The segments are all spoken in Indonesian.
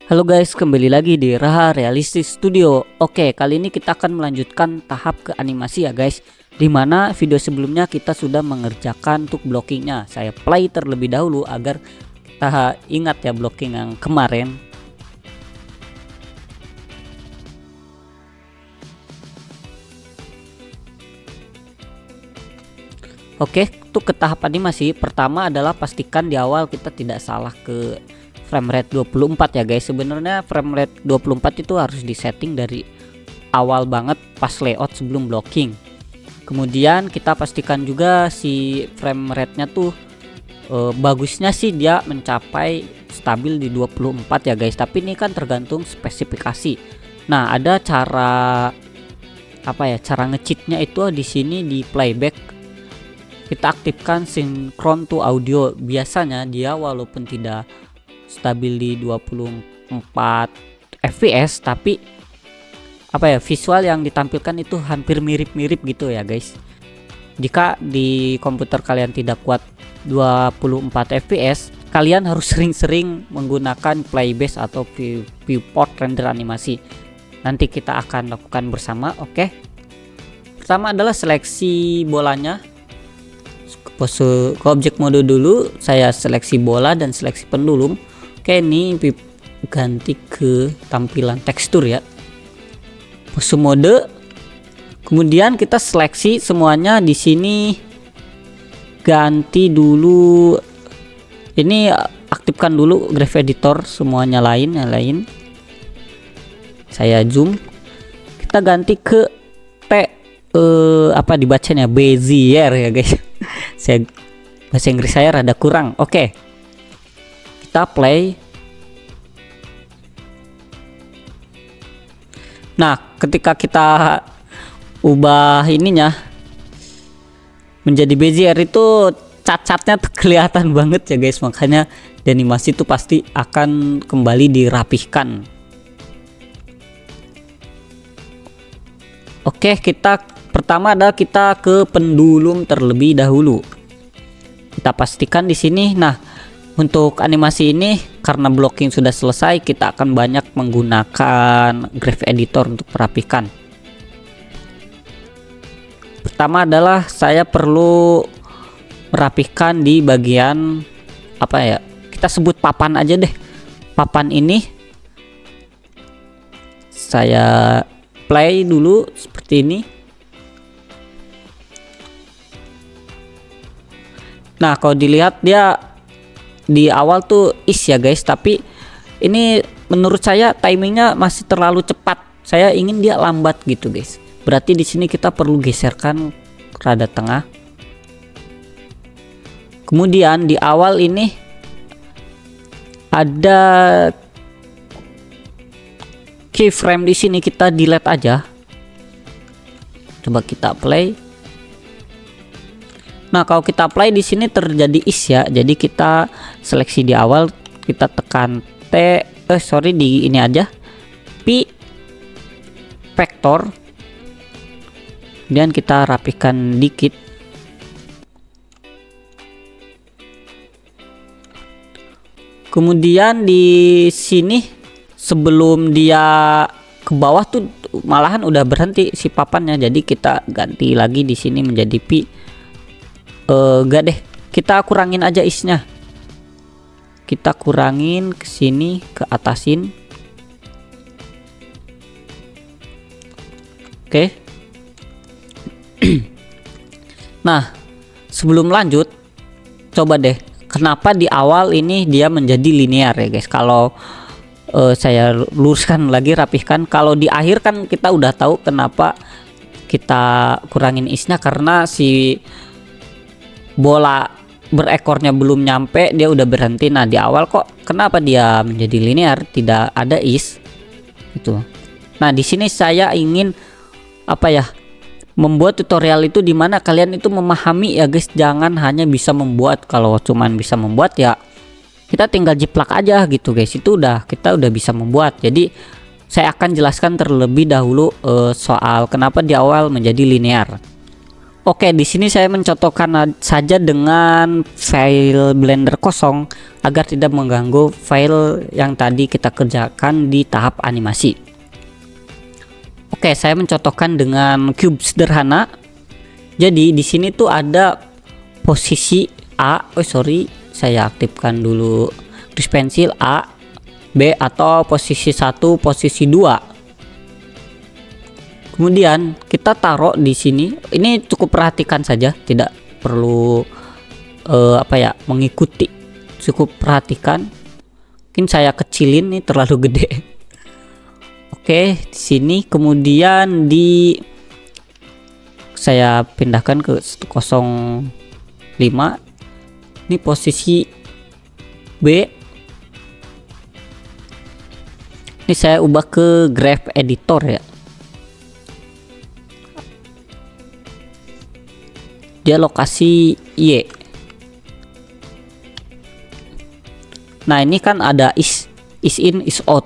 Halo guys, kembali lagi di Raha Realistic Studio. Oke, kali ini kita akan melanjutkan tahap ke animasi ya guys. Dimana video sebelumnya kita sudah mengerjakan untuk blockingnya. Saya play terlebih dahulu agar kita ingat ya blocking yang kemarin. Oke, untuk ke tahap animasi pertama adalah pastikan di awal kita tidak salah ke frame rate 24 ya guys. Sebenarnya frame rate 24 itu harus disetting dari awal banget pas layout sebelum blocking. Kemudian kita pastikan juga si frame rate-nya tuh bagusnya sih dia mencapai stabil di 24 ya guys. Tapi ini kan tergantung spesifikasi. Nah, ada cara cara nge-cheatnya itu di sini di playback. Kita aktifkan sinkron to audio. Biasanya dia walaupun tidak stabil di 24 fps tapi visual yang ditampilkan itu hampir mirip-mirip gitu ya guys. Jika di komputer kalian tidak kuat 24 fps, kalian harus sering-sering menggunakan playbase atau viewport render animasi. Nanti kita akan lakukan bersama. Oke, pertama adalah seleksi bolanya. Pose ke objek mode dulu, saya seleksi bola dan seleksi pendulum. Oke, ini ganti ke tampilan tekstur ya, pose mode. Kemudian kita seleksi semuanya di sini, ganti dulu ini, aktifkan dulu graph editor semuanya yang lain. Saya zoom, kita ganti ke dibacanya Bezier ya guys. Saya bahasa Inggris saya rada kurang. Oke, kita play. Nah, ketika kita ubah ininya menjadi Bezier itu cat-catnya kelihatan banget ya guys. Makanya di animasi itu pasti akan kembali dirapihkan. Oke, pertama adalah kita ke pendulum terlebih dahulu. Kita pastikan di sini. Nah, untuk animasi ini karena blocking sudah selesai, kita akan banyak menggunakan graph editor untuk merapikan. Pertama adalah saya perlu merapikan di bagian kita sebut papan aja deh. Papan ini saya play dulu seperti ini. Nah, kalau dilihat dia di awal tuh ya guys, tapi ini menurut saya timingnya masih terlalu cepat. Saya ingin dia lambat gitu guys. Berarti di sini kita perlu geserkan rada tengah. Kemudian di awal ini ada keyframe di sini, kita delete aja. Coba kita play. Nah, kalau kita play di sini terjadi ya. Jadi kita seleksi di awal, kita tekan di ini aja. P vector. Dan kita rapikan dikit. Kemudian di sini sebelum dia ke bawah tuh malahan udah berhenti si papannya. Jadi kita ganti lagi di sini menjadi P. Enggak deh, kita kurangin aja isnya. Kita kurangin ke sini, ke atasin. Oke. Nah, sebelum lanjut, coba deh kenapa di awal ini dia menjadi linear ya guys. Kalau saya luruskan lagi, rapihkan. Kalau di akhir kan kita udah tahu kenapa kita kurangin isnya, karena si bola berekornya belum nyampe dia udah berhenti. Nah, di awal kok kenapa dia menjadi linear, tidak ada is gitu. Nah, di sini saya ingin membuat tutorial itu dimana kalian itu memahami ya guys. Jangan hanya bisa membuat. Kalau cuman bisa membuat ya kita tinggal jiplak aja gitu guys. Itu kita udah bisa membuat. Jadi saya akan jelaskan terlebih dahulu soal kenapa di awal menjadi linear. Oke, di sini saya mencontohkan saja dengan file Blender kosong agar tidak mengganggu file yang tadi kita kerjakan di tahap animasi. Oke, saya mencontohkan dengan cube sederhana. Jadi di sini tuh ada posisi A. Oh sorry, saya aktifkan dulu garis pensil A, B atau posisi 1, posisi 2. Kemudian kita taruh di sini. Ini cukup perhatikan saja, tidak perlu mengikuti. Cukup perhatikan. Mungkin saya kecilin, nih terlalu gede. Oke, di sini kemudian saya pindahkan ke 05. Ini posisi B. Ini saya ubah ke graph editor ya. Dia lokasi Y. Nah, ini kan ada is in, is out.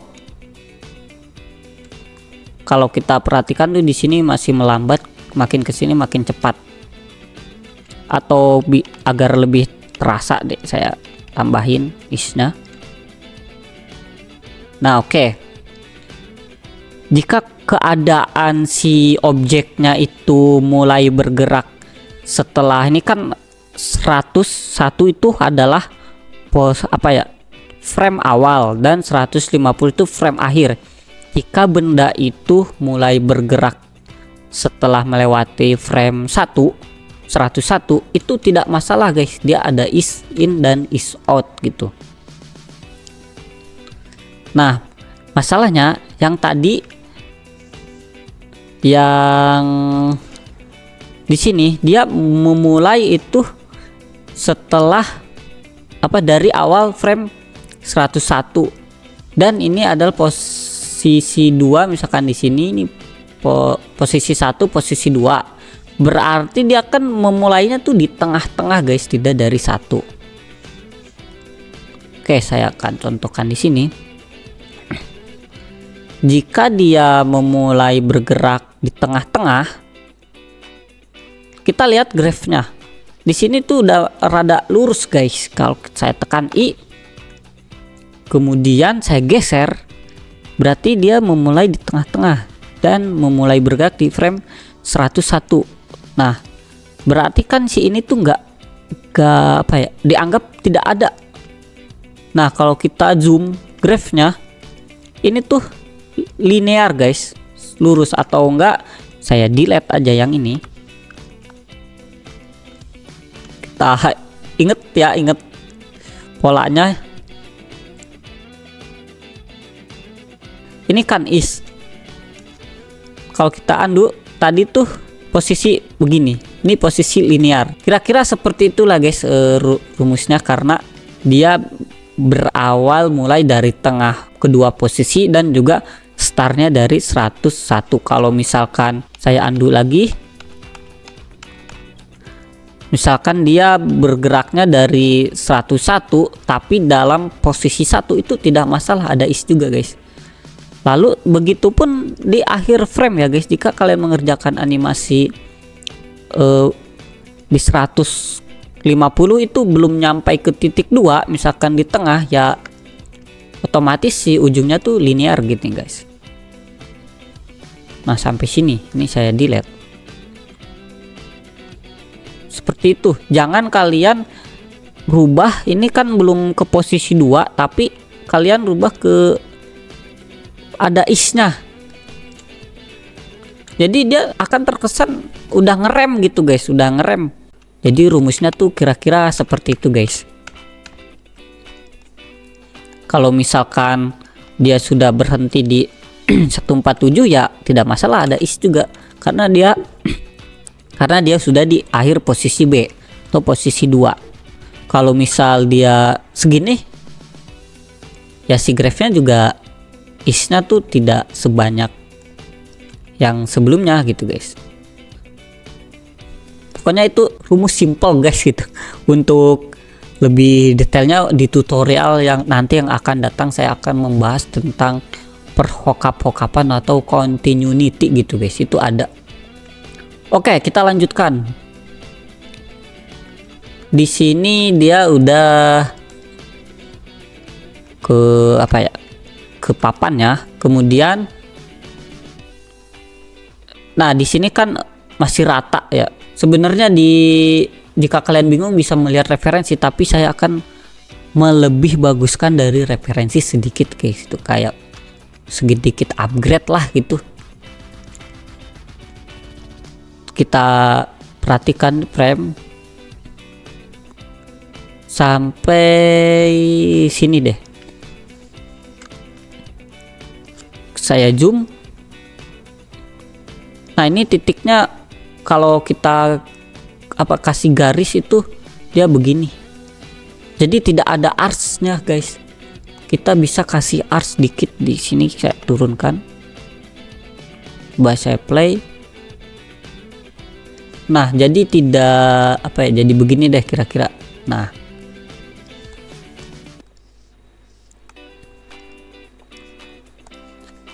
Kalau kita perhatikan tuh di sini masih melambat, makin ke sini makin cepat. Atau agar lebih terasa deh, saya tambahin isnya. Nah, oke. Jika keadaan si objeknya itu mulai bergerak setelah ini kan 101 itu adalah frame awal dan 150 itu frame akhir. Jika benda itu mulai bergerak setelah melewati frame 101 itu tidak masalah guys, dia ada is in dan is out gitu. Nah, masalahnya yang tadi yang di sini dia memulai itu setelah dari awal frame 101 dan ini adalah posisi 2. Misalkan di sini ini posisi 1, posisi 2, berarti dia akan memulainya tuh di tengah-tengah guys, tidak dari 1. Oke, saya akan contohkan di sini. Jika dia memulai bergerak di tengah-tengah, kita lihat grafnya. Di sini tuh udah rada lurus guys. Kalau saya tekan I, kemudian saya geser, berarti dia memulai di tengah-tengah dan memulai bergerak di frame 101. Nah, berarti kan si ini tuh nggak dianggap tidak ada. Nah, kalau kita zoom grafnya, ini tuh linear guys, lurus. Atau enggak, saya delete aja yang ini. Inget polanya. Ini kan is. Kalau kita undo tadi tuh posisi begini, ini posisi linear. Kira-kira seperti itulah guys rumusnya, karena dia berawal mulai dari tengah kedua posisi dan juga startnya dari 101. Kalau misalkan saya undo lagi, misalkan dia bergeraknya dari 101 tapi dalam posisi 1, itu tidak masalah, ada is juga guys. Lalu begitupun di akhir frame ya guys. Jika kalian mengerjakan animasi di 150 itu belum nyampe ke titik 2, misalkan di tengah, ya otomatis si ujungnya tuh linear gitu guys. Nah, sampai sini ini saya delete. Seperti itu. Jangan kalian rubah, ini kan belum ke posisi 2 tapi kalian rubah ke ada isnya, jadi dia akan terkesan udah ngerem gitu guys, udah ngerem. Jadi rumusnya tuh kira-kira seperti itu guys. Kalau misalkan dia sudah berhenti di 147 ya tidak masalah, ada is juga, karena dia sudah di akhir posisi B atau posisi 2. Kalau misal dia segini ya si grafnya juga isnya tuh tidak sebanyak yang sebelumnya gitu guys. Pokoknya itu rumus simple guys gitu. Untuk lebih detailnya di tutorial yang nanti yang akan datang, saya akan membahas tentang perhokap-hokapan atau continuity gitu guys, itu ada. Oke, kita lanjutkan. Di sini dia udah ke apa ya? Ke papan ya. Kemudian nah, di sini kan masih rata ya. Sebenarnya jika kalian bingung bisa melihat referensi, tapi saya akan melebih baguskan dari referensi sedikit guys. Itu kayak sedikit upgrade lah gitu. Kita perhatikan frame sampai sini deh. Saya zoom. Nah, ini titiknya kalau kita kasih garis itu dia begini. Jadi tidak ada arcsnya guys. Kita bisa kasih arcs dikit di sini, saya turunkan. Coba saya play. Nah, jadi tidak jadi begini deh kira-kira. Nah,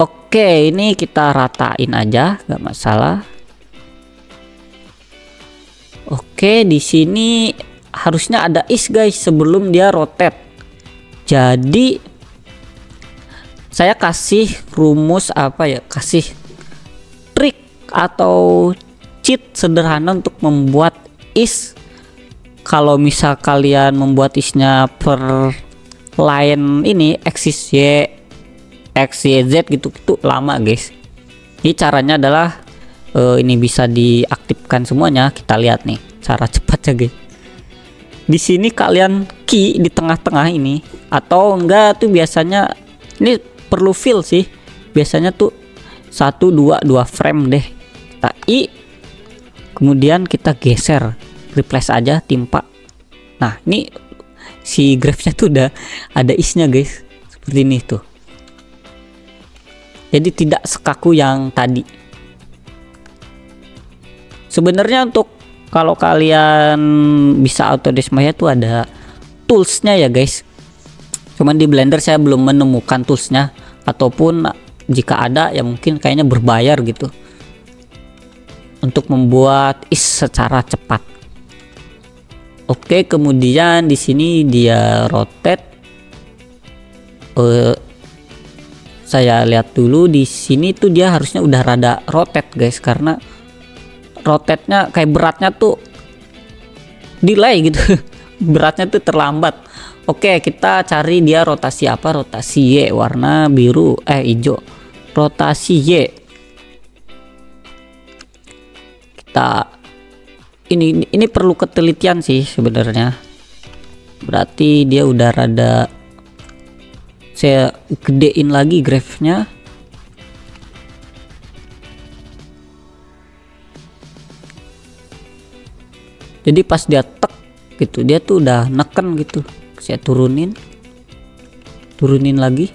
oke, ini kita ratain aja, nggak masalah. Oke, di sini harusnya ada is guys sebelum dia rotate. Jadi saya kasih rumus kasih trik atau cheat sederhana untuk membuat is. Kalau misal kalian membuat isnya per line ini axis Y, X, Y, Z gitu, itu lama guys. Ini caranya adalah ini bisa diaktifkan semuanya. Kita lihat nih cara cepatnya guys. Di sini kalian key di tengah-tengah ini, atau enggak tuh biasanya ini perlu fill sih. Biasanya tuh 1 2 frame deh. Kita I, kemudian kita geser, replace aja timpa. Nah, ini si grafnya tuh udah ada isnya guys. Seperti ini tuh. Jadi tidak sekaku yang tadi. Sebenarnya untuk kalau kalian bisa Autodesk Maya tuh ada toolsnya ya guys. Cuman di Blender saya belum menemukan toolsnya, ataupun jika ada ya mungkin kayaknya berbayar gitu untuk membuat is secara cepat. Oke, kemudian di sini dia rotate. Saya lihat dulu di sini tuh dia harusnya udah rada rotate guys, karena rotate-nya kayak beratnya tuh delay gitu. Beratnya tuh terlambat. Oke, kita cari dia rotasi apa? Rotasi Y, warna biru hijau. Rotasi Y. Kita ini perlu ketelitian sih sebenarnya. Berarti dia udah rada, saya gedein lagi grafnya. Jadi pas dia tek gitu, dia tuh udah neken gitu. Saya turunin lagi.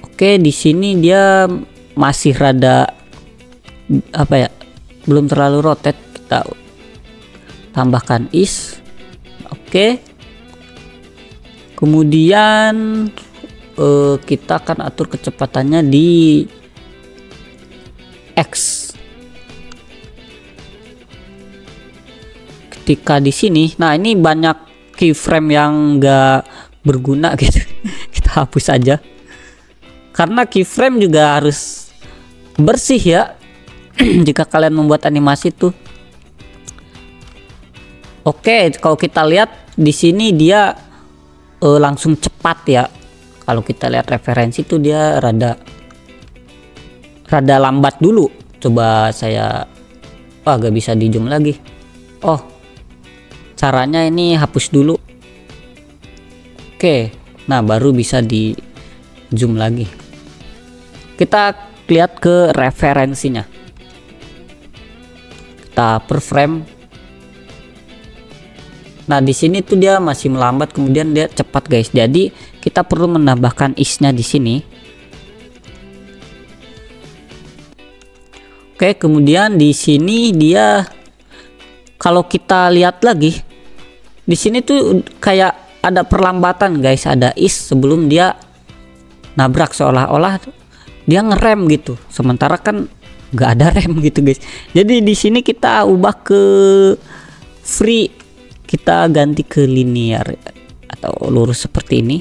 Oke, di sini dia masih rada belum terlalu rotate. Kita tambahkan is. Oke. Kemudian kita akan atur kecepatannya di X. Ketika di sini, nah ini banyak keyframe yang enggak berguna gitu. Kita hapus aja. Karena keyframe juga harus bersih ya. Jika kalian membuat animasi tuh. Oke, kalau kita lihat di sini dia langsung cepat ya. Kalau kita lihat referensi tuh dia rada lambat dulu. Coba saya gak bisa di zoom lagi. Oh, caranya ini hapus dulu. Oke, nah baru bisa di zoom lagi. Kita lihat ke referensinya. Kita per frame. Nah, di sini tuh dia masih melambat, kemudian dia cepat guys. Jadi kita perlu menambahkan isnya di sini. Oke, kemudian di sini dia, kalau kita lihat lagi, di sini tuh kayak ada perlambatan guys, ada is sebelum dia nabrak, seolah-olah dia ngerem gitu. Sementara kan nggak ada rem gitu guys. Jadi di sini kita ubah ke free, kita ganti ke linear atau lurus seperti ini.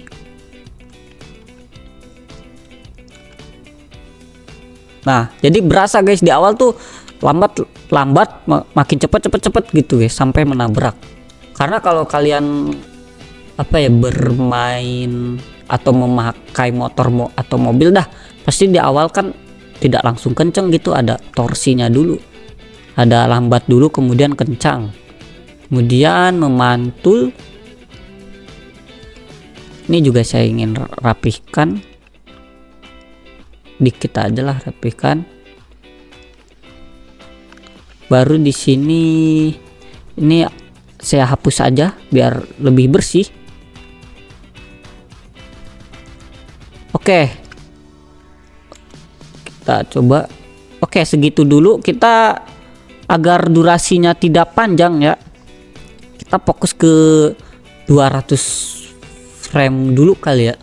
Nah jadi berasa guys di awal tuh lambat makin cepet gitu guys sampai menabrak. Karena kalau kalian bermain atau memakai motor atau mobil dah, pasti di awal kan tidak langsung kenceng gitu, ada torsinya dulu, ada lambat dulu kemudian kencang, kemudian memantul. Ini juga saya ingin rapihkan dikit aja lah, rapihkan. Baru di sini ini saya hapus aja biar lebih bersih. Oke, kita coba. Oke, segitu dulu. Kita agar durasinya tidak panjang ya, kita fokus ke 200 frame dulu kali ya.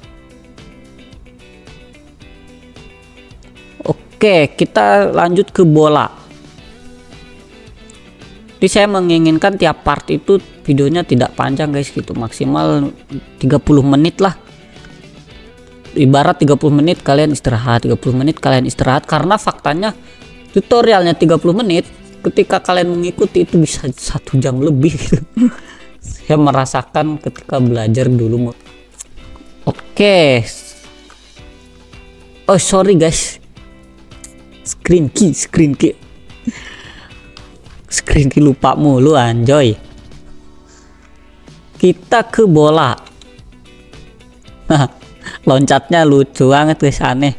Oke, kita lanjut ke bola. Jadi saya menginginkan tiap part itu videonya tidak panjang guys gitu, maksimal 30 menit lah. Ibarat 30 menit kalian istirahat, 30 menit kalian istirahat, karena faktanya tutorialnya 30 menit, ketika kalian mengikuti itu bisa 1 jam lebih gitu. Saya merasakan ketika belajar dulu. Oke. Oh sorry guys, screen key lupa mulu anjoy. Kita ke bola. Loncatnya lucu banget guys, aneh.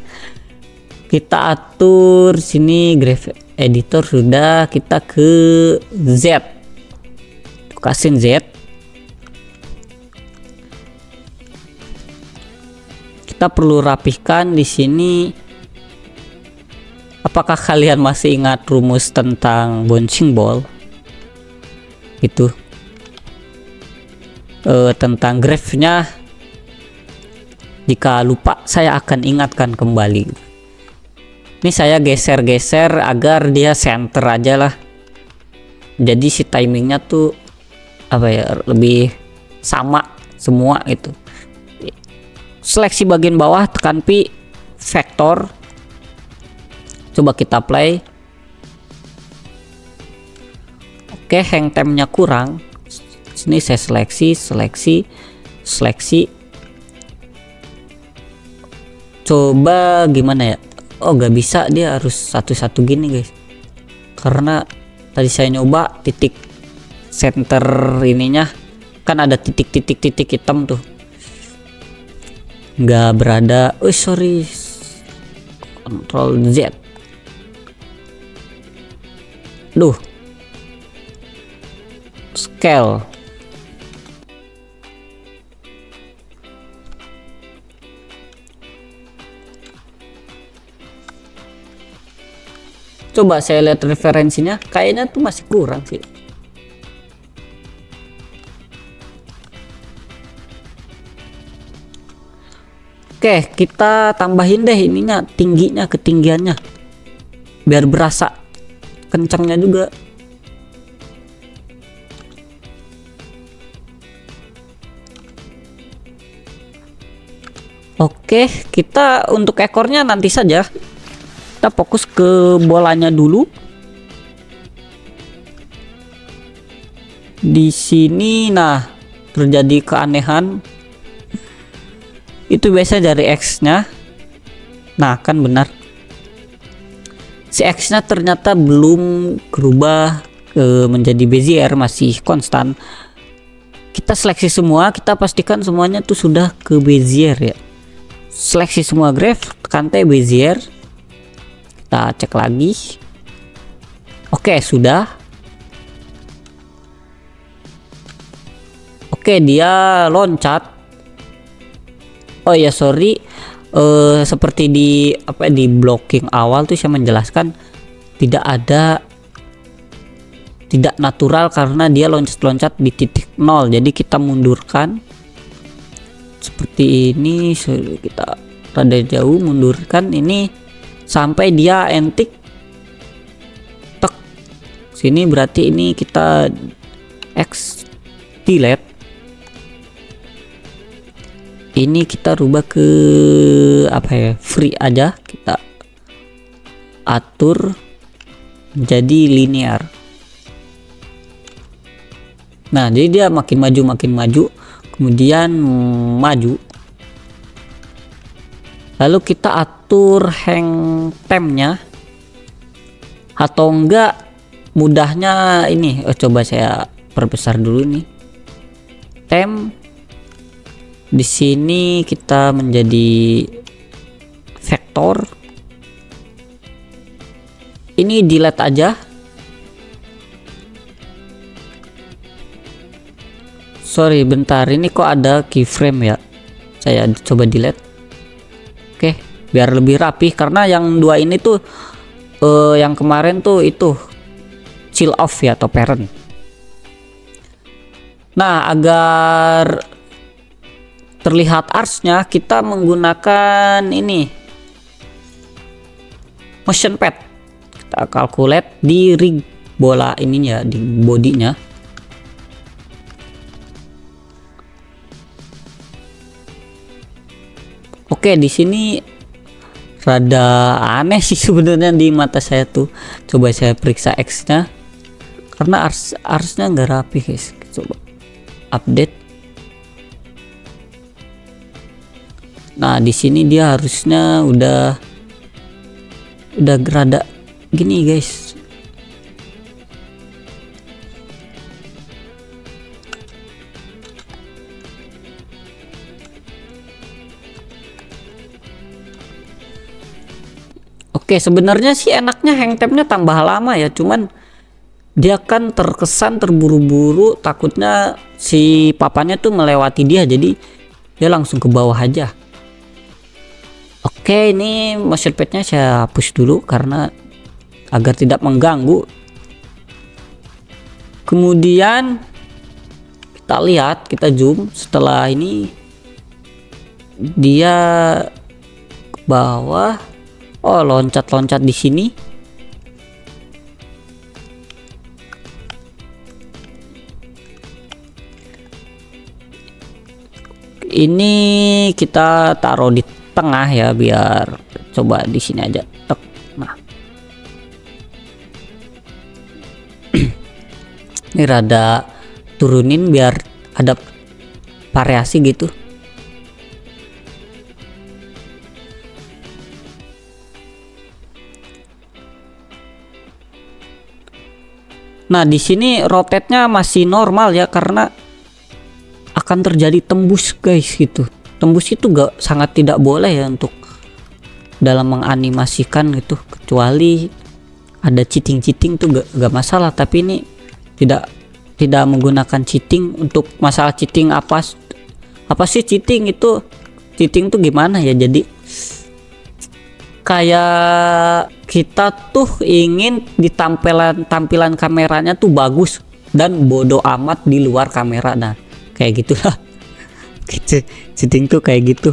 Kita atur sini graph editor sudah, kita ke Z, kasih Z. Kita perlu rapihkan di sini. Apakah kalian masih ingat rumus tentang bouncing ball itu, tentang grafnya? Jika lupa saya akan ingatkan kembali. Ini saya geser-geser agar dia center aja lah, jadi si timingnya tuh lebih sama semua itu. Seleksi bagian bawah, tekan P, vektor. Coba kita play. Oke, hang time-nya kurang. Sini saya seleksi. Coba gimana ya? Oh nggak bisa, dia harus satu-satu gini guys. Karena tadi saya nyoba titik center ininya kan ada titik hitam tuh, nggak berada. Oh sorry, Ctrl Z. Duh, scale. Coba saya lihat referensinya, kayaknya tuh masih kurang sih. Oke, kita tambahin deh ininya, ketinggiannya, biar berasa kencangnya juga. Oke, kita untuk ekornya nanti saja. Kita fokus ke bolanya dulu. Di sini nah terjadi keanehan. Itu biasa dari X-nya. Nah, kan benar. Si X-nya ternyata belum berubah menjadi Bezier, masih konstan. Kita seleksi semua, kita pastikan semuanya tuh sudah ke Bezier ya. Seleksi semua graph, tekan T, Bezier. Kita cek lagi. Oke, sudah. Oke, dia loncat. Oh ya sorry, seperti di blocking awal tuh saya menjelaskan tidak natural karena dia loncat di titik 0. Jadi kita mundurkan seperti ini. Kita rada jauh, mundurkan ini sampai dia antik Sini berarti ini kita X delete. Ini kita rubah ke apa ya, free aja, kita atur jadi linear. Nah, jadi dia makin maju, kemudian maju. Lalu kita atur hang time-nya, atau enggak mudahnya ini, coba saya perbesar dulu nih. Time di sini kita menjadi vektor. Ini delete aja. Sorry, bentar, ini kok ada keyframe ya. Saya coba delete. Oke, biar lebih rapi, karena yang dua ini tuh yang kemarin tuh itu chill off ya, atau parent. Nah, agar terlihat arch-nya kita menggunakan ini motion pad. Kita calculate di rig bola ininya, di bodinya. Oke, di sini rada aneh sih sebenarnya di mata saya tuh. Coba saya periksa X-nya, karena arch-nya nggak rapi guys. Coba update. Nah, di sini dia harusnya udah rada gini guys. Oke, sebenarnya sih enaknya hang time-nya tambah lama ya, cuman dia kan terkesan terburu-buru, takutnya si papanya tuh melewati dia, jadi dia langsung ke bawah aja. Oke, ini motion pad-nya saya hapus dulu karena agar tidak mengganggu. Kemudian kita lihat, kita zoom, setelah ini dia ke bawah. Oh, loncat-loncat di sini. Ini kita taruh di tengah ya, biar coba di sini aja. Tek. Nah, ini rada turunin biar ada variasi gitu. Nah, di sini rotate-nya masih normal ya, karena akan terjadi tembus guys gitu. Tembus itu sangat tidak boleh ya untuk dalam menganimasikan gitu, kecuali ada cheating tuh gak masalah, tapi ini tidak menggunakan cheating. Untuk masalah cheating apa sih cheating itu? Cheating tuh gimana ya, jadi kayak kita tuh ingin di tampilan kameranya tuh bagus dan bodoh amat di luar kamera. Nah, kayak gitulah. Cheating tuh kayak gitu.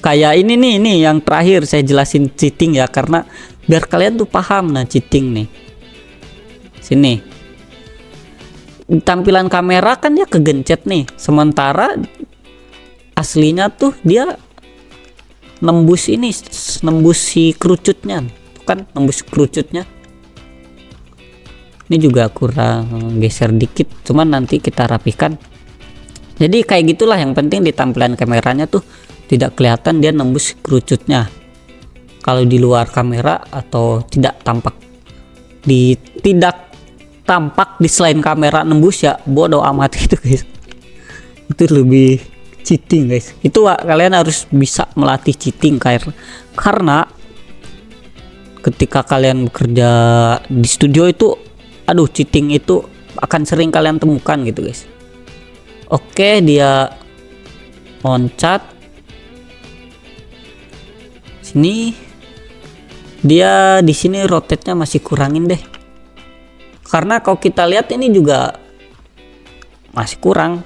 Kayak ini nih yang terakhir saya jelasin cheating ya, karena biar kalian tuh paham. Nah, cheating nih, sini tampilan kamera kan dia kegencet nih, sementara aslinya tuh dia nembus si kerucutnya kan, nembus kerucutnya. Ini juga kurang geser dikit, cuman nanti kita rapikan. Jadi kayak gitulah, yang penting di tampilan kameranya tuh tidak kelihatan dia nembus kerucutnya. Kalau di luar kamera atau tidak tampak di selain kamera nembus ya bodoh amat itu guys. Itu lebih cheating guys. Itu kalian harus bisa melatih cheating, karena ketika kalian bekerja di studio itu, aduh, cheating itu akan sering kalian temukan gitu guys. Oke, dia loncat sini, dia di sini rotate-nya masih kurangin deh, karena kalau kita lihat ini juga masih kurang.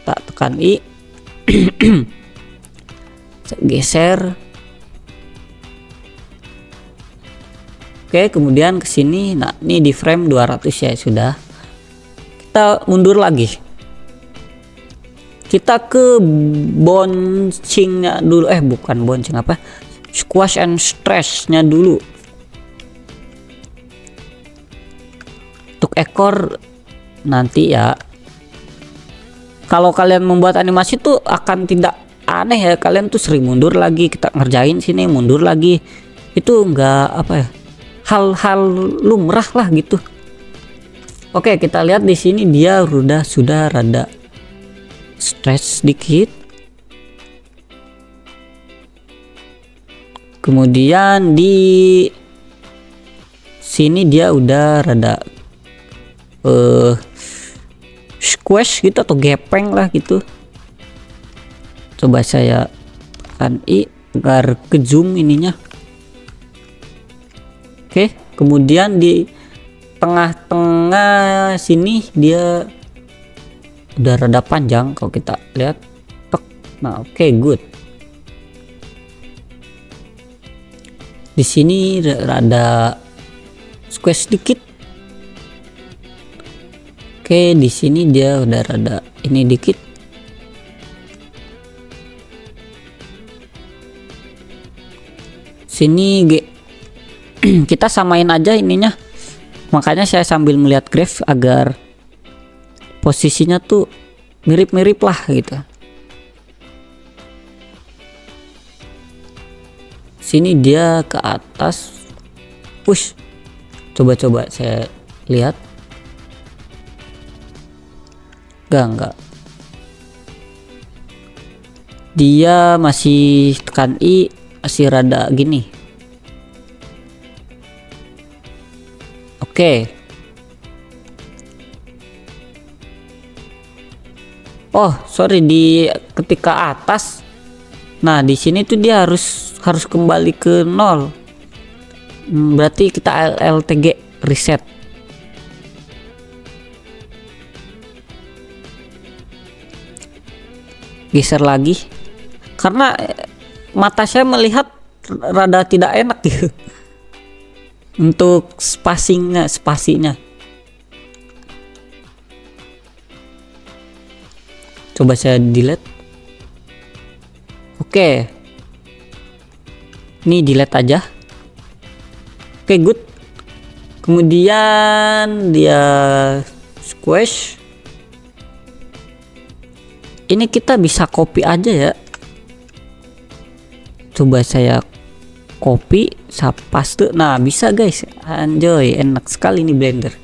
Tak tekan I. Geser. Oke, kemudian ke sini. Nah, ini di frame 200 ya sudah. Kita mundur lagi. Kita ke bouncingnya dulu. Bukan bouncing, apa? Squash and stretchnya dulu. Untuk ekor nanti ya. Kalau kalian membuat animasi tuh akan tidak aneh ya, kalian tuh sering mundur lagi, kita ngerjain sini mundur lagi. Itu enggak apa ya? Hal-hal lumrah lah gitu. Oke, kita lihat di sini dia sudah rada stretch sedikit. Kemudian di sini dia udah rada squash gitu atau gepeng lah gitu. Coba saya tekan I agar ke zoom ininya. Oke, kemudian di tengah-tengah sini dia udah rada panjang kalau kita lihat. Nah, oke, good. Di sini rada squash sedikit. Oke, di sini dia udah rada ini dikit. Sini kita samain aja ininya. Makanya saya sambil melihat graph agar posisinya tuh mirip-mirip lah gitu. Sini dia ke atas push. Coba saya lihat. Enggak. Dia masih tekan I, masih rada gini. Oke. Oh, sorry, di ketika atas. Nah, di sini tuh dia harus kembali ke 0. Berarti kita LTG reset. Geser lagi. Karena mata saya melihat rada tidak enak gitu. Untuk spasinya. Coba saya delete. Oke. Ini delete aja. Oke, good. Kemudian dia squash. Ini kita bisa copy aja ya. Coba saya copy, saya paste. Nah, bisa guys. Anjoy, enak sekali nih Blender.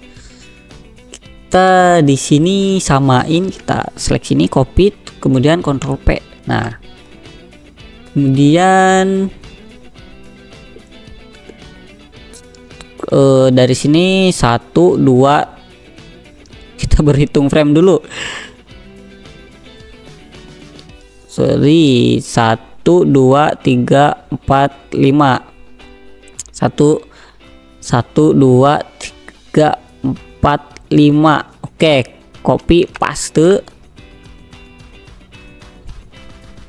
Kita di sini samain, kita select sini, copy, kemudian Ctrl P. Nah, kemudian dari sini 1 2, kita berhitung frame dulu. Sorry, 1 2 3 4 5. 1 2 3 4 5. Oke, copy paste.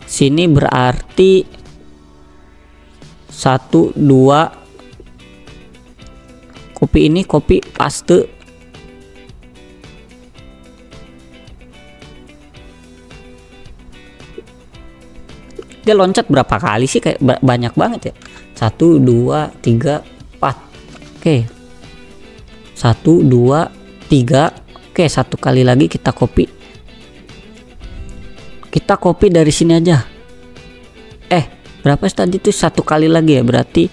Sini berarti 1 2. Copy ini, copy paste. Dia loncat berapa kali sih, kayak banyak banget ya. 1 2 3 4. Oke. 1 2 3. Oke, satu kali lagi kita copy. Kita copy dari sini aja. Berapa tadi tuh? Satu kali lagi ya, berarti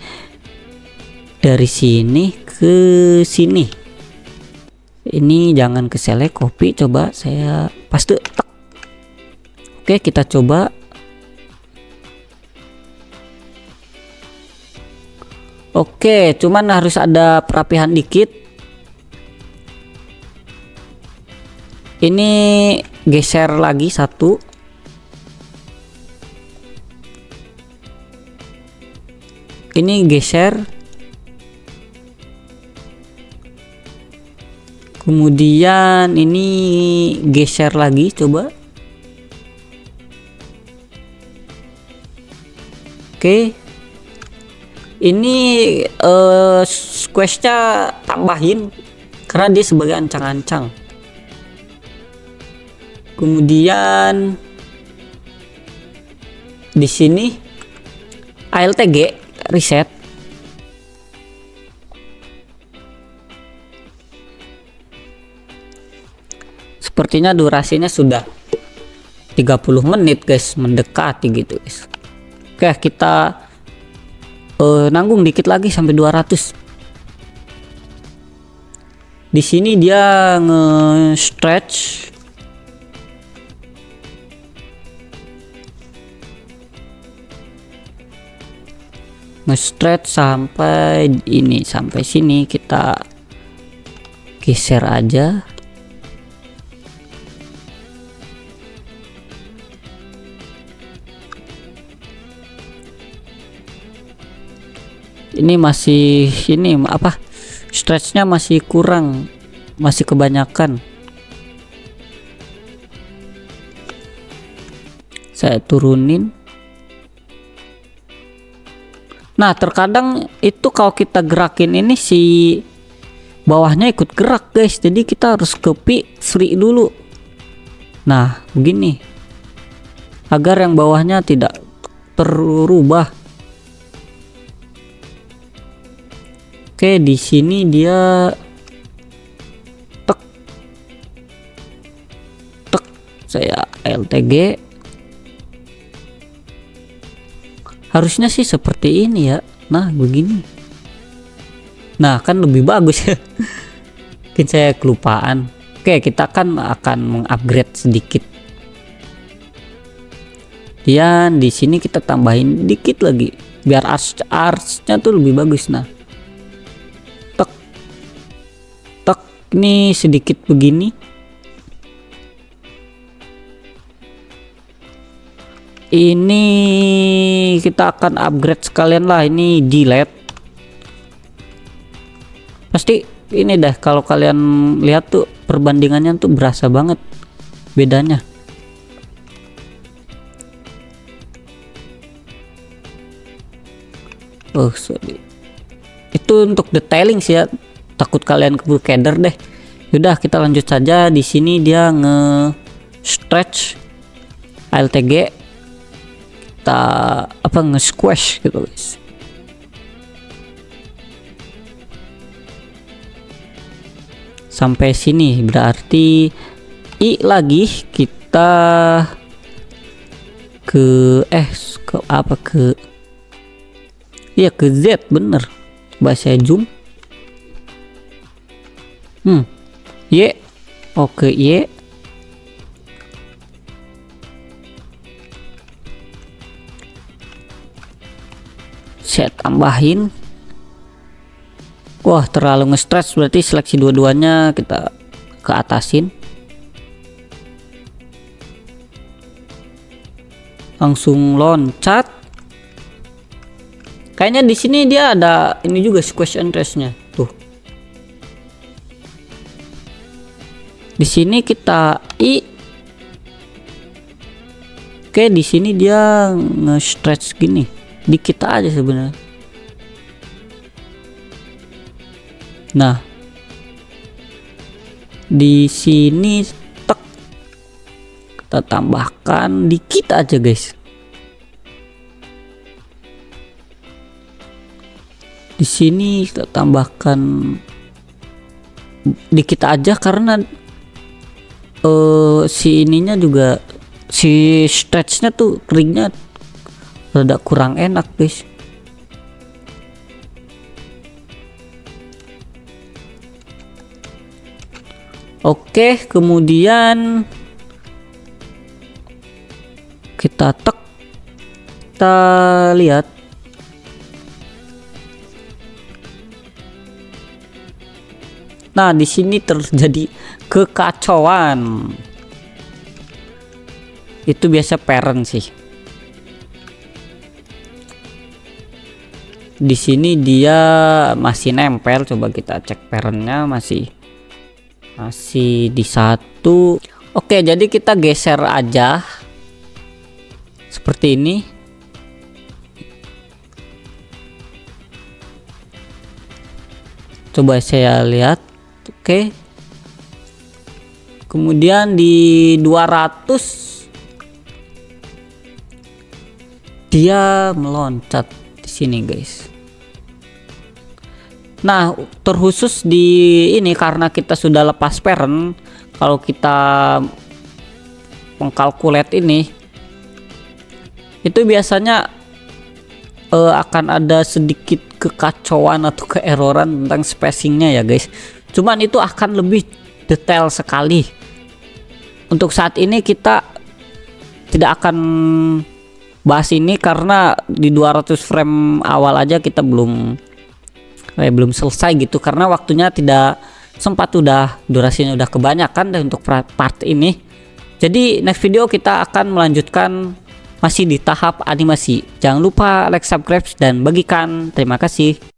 dari sini ke sini. Ini jangan ke select, copy, coba saya paste. Oke, kita coba. Oke, cuman harus ada perapihan dikit. Ini geser lagi 1. Ini geser. Kemudian ini geser lagi, coba. Oke. Ini squashnya tambahin karena dia sebagai ancang-ancang. Kemudian di sini ALTG reset. Sepertinya durasinya sudah 30 menit guys, mendekati gitu guys. Oke, kita nanggung dikit lagi sampai 200. Di sini dia nge-stretch. Nge-stretch sampai ini, sampai sini kita geser aja. Ini masih ini apa, stretchnya masih kurang, masih kebanyakan. Saya turunin. Nah, terkadang itu kalau kita gerakin ini si bawahnya ikut gerak guys, jadi kita harus free dulu. Nah, begini agar yang bawahnya tidak terubah. Oke, di sini dia tek tek, saya LTG. Harusnya sih seperti ini ya. Nah, begini. Nah, kan lebih bagus ya. Mungkin saya kelupaan. Oke, kita kan akan mengupgrade sedikit. Dan di sini kita tambahin dikit lagi biar arch-nya tuh lebih bagus. Nah, ini sedikit begini. Ini kita akan upgrade sekalian lah, ini delete. Pasti ini dah, kalau kalian lihat tuh perbandingannya tuh berasa banget bedanya. Oh sorry, itu untuk detailing sih ya, takut kalian keburu keder deh. Yaudah, kita lanjut saja. Di sini dia nge-stretch ALTG, kita apa, nge-squash gitu guys. Sampai sini berarti I lagi kita ke apa, ke iya ke Z, bener. Coba saya zoom. Y, oke Y. Saya tambahin. Wah, terlalu nge-stretch, berarti seleksi dua-duanya kita ke atasin. Langsung loncat. Kayaknya di sini dia ada ini juga, squash and rest-nya. Tuh. Di sini kita I. Oke, di sini dia nge-stretch gini. Dikit aja sebenarnya. Nah, di sini tek, kita tambahkan dikit aja guys. Di sini kita tambahkan dikit aja karena si ininya juga, si stretchnya tuh ringnya rada kurang enak guys. Oke, kemudian kita kita lihat. Nah, di sini terjadi kekacauan. Itu biasa parent sih. Di sini dia masih nempel, coba kita cek parentnya, masih di 1. Oke, jadi kita geser aja seperti ini. Coba saya lihat. Oke. Kemudian di 200 dia meloncat di sini guys. Nah, terkhusus di ini karena kita sudah lepas parent, kalau kita mengkalkulate ini itu biasanya akan ada sedikit kekacauan atau keeroran tentang spacingnya ya guys. Cuman itu akan lebih detail sekali. Untuk saat ini kita tidak akan bahas ini karena di 200 frame awal aja kita belum selesai gitu, karena waktunya tidak sempat, udah durasinya udah kebanyakan dan untuk part ini. Jadi next video kita akan melanjutkan masih di tahap animasi. Jangan lupa like, subscribe dan bagikan. Terima kasih.